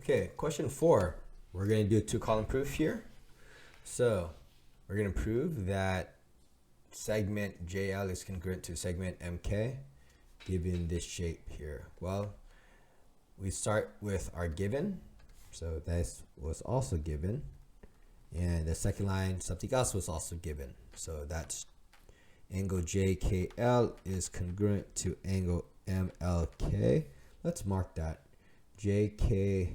Okay, question 4. We're going to do a two-column proof here. So we're going to prove that segment JL is congruent to segment MK given this shape here. Well, we start with our given. So that was also given. And the second line, something else was also given. So that's angle JKL is congruent to angle MLK. Let's mark that. JKL.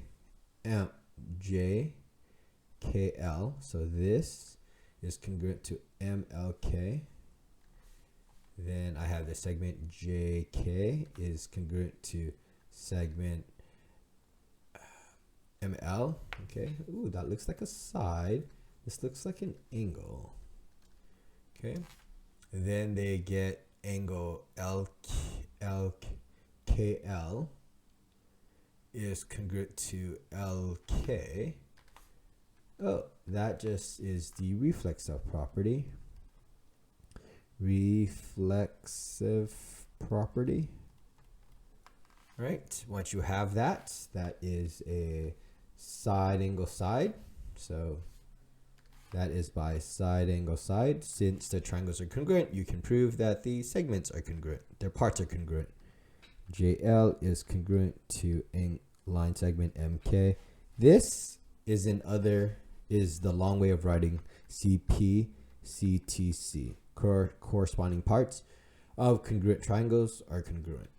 So this is congruent to MLK. Then I have the segment JK is congruent to segment ML. Okay. Ooh, that looks like a side. This looks like an angle. Okay. Then they get angle LKL is congruent to LK. Oh, that just is the reflexive property. Reflexive property. All right. Once you have that, that is a side angle side. So that is by side angle side. Since the triangles are congruent, you can prove that the segments are congruent. Their parts are congruent. JL is congruent to line segment MK. This is the long way of writing CP CTC. Corresponding parts of congruent triangles are congruent.